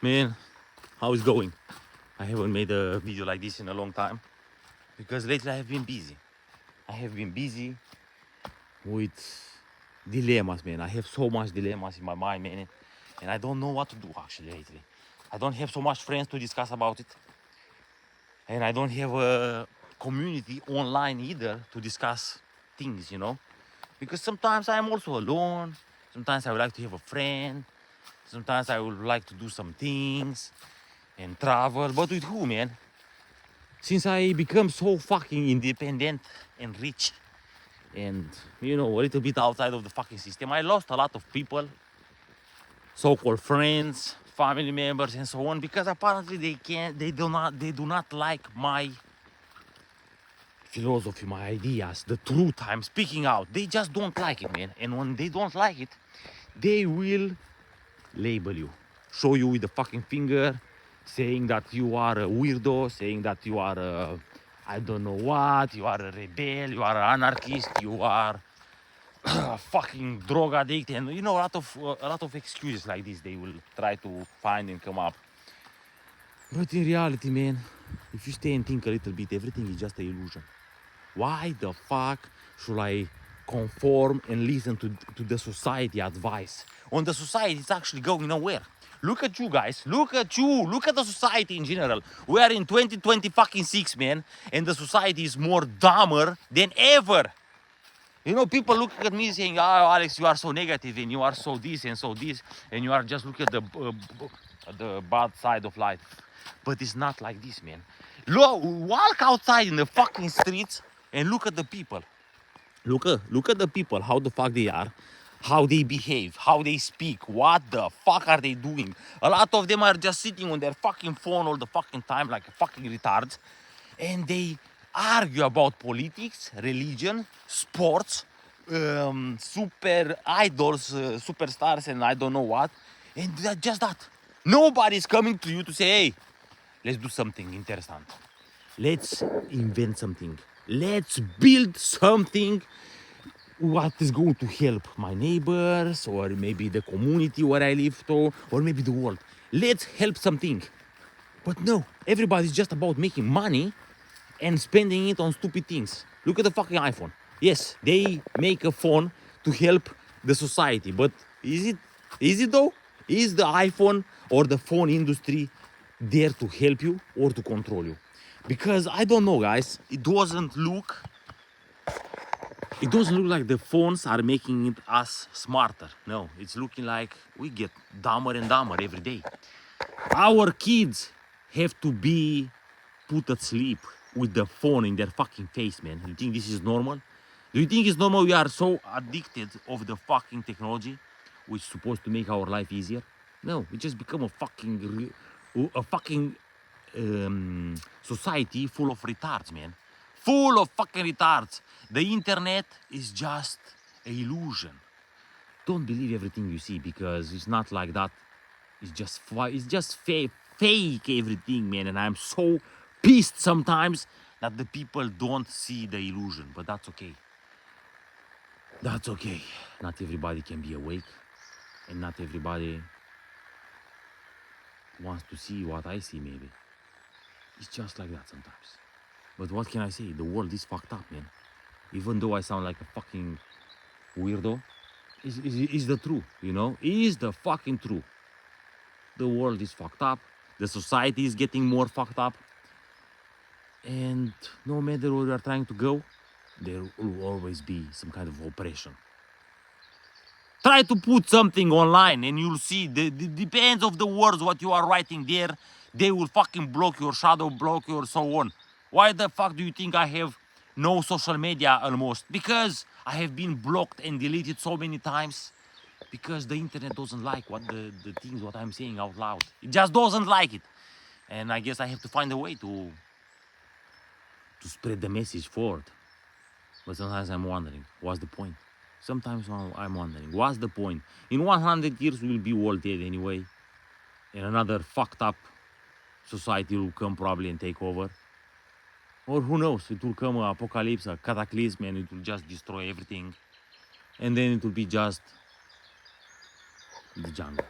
Man, how is going? I haven't made a video like this in a long time because lately I have been busy. I have been busy with dilemmas, man. I have so much dilemmas in my mind, man, and I don't know what to do actually lately. I don't have so much friends to discuss about it, and I don't have a community online either to discuss things, you know. Because sometimes I'm also alone. Sometimes I would like to have a friend. Sometimes I would like to do some things and travel. But with who, man? Since I become so fucking independent and rich and, you know, a little bit outside of the fucking system, I lost a lot of people, so-called friends, family members, and so on, because apparently they do not like my philosophy, my ideas, the truth I'm speaking out. They just don't like it, man. And when they don't like it, they will label you, show you with the fucking finger, saying that you are a weirdo, saying that you are a, I don't know what, you are a rebel, you are an anarchist, you are a fucking drug addict, and you know, a lot of excuses like this they will try to find and come up. But in reality, man, if you stay and think a little bit, everything is just an illusion. Why the fuck should I conform and listen to the society advice? On the society, it's actually going nowhere. Look at you guys. Look at you. Look at the society in general. We are in 2020 fucking 6, man, and the society is more dumber than ever. You know, people look at me saying, "Oh, Alex, you are so negative, and you are so this and so this, and you are just looking at the bad side of life." But it's not like this, man. Look, walk outside in the fucking streets and look at the people. Look at the people, how the fuck they are, how they behave, how they speak, what the fuck are they doing? A lot of them are just sitting on their fucking phone all the fucking time like fucking retards, and they argue about politics, religion, sports, super idols, superstars, and I don't know what, and just that. Nobody's coming to you to say, hey, let's do something interesting. Let's invent something. Let's build something what is going to help my neighbors or maybe the community where I live to, or maybe the world. Let's help something. But no, everybody's just about making money and spending it on stupid things. Look at the fucking iPhone. Yes, they make a phone to help the society, but is it though? Is the iPhone or the phone industry there to help you or to control you? Because I don't know, guys. It doesn't look like the phones are making it us smarter. No, it's looking like we get dumber and dumber every day. Our kids have to be put to sleep with the phone in their fucking face, man. You think this is normal? Do you think it's normal we are so addicted of the fucking technology, which is supposed to make our life easier? No, we just become a fucking society full of retards, man. Full of fucking retards. The internet is just an illusion. Don't believe everything you see because it's not like that. It's just fake everything, man. And I'm so pissed sometimes that the people don't see the illusion. But that's okay. That's okay. Not everybody can be awake, and not everybody wants to see what I see, maybe. It's just like that sometimes. But what can I say? The world is fucked up, man. Even though I sound like a fucking weirdo, it's the truth, you know? It is the fucking truth. The world is fucked up. The society is getting more fucked up. And no matter where we are trying to go, there will always be some kind of oppression. Try to put something online and you'll see, depends of the words what you are writing there, they will fucking block your shadow block you or so on. Why the fuck do you think I have no social media almost? Because I have been blocked and deleted so many times. Because the internet doesn't like the things what I'm saying out loud. It just doesn't like it. And I guess I have to find a way to spread the message forward. But sometimes I'm wondering, what's the point? Sometimes I'm wondering, what's the point? In 100 years, we'll be all dead anyway. And another fucked up society will come probably and take over. Or who knows, it will come an apocalypse, a cataclysm, and it will just destroy everything. And then it will be just the jungle.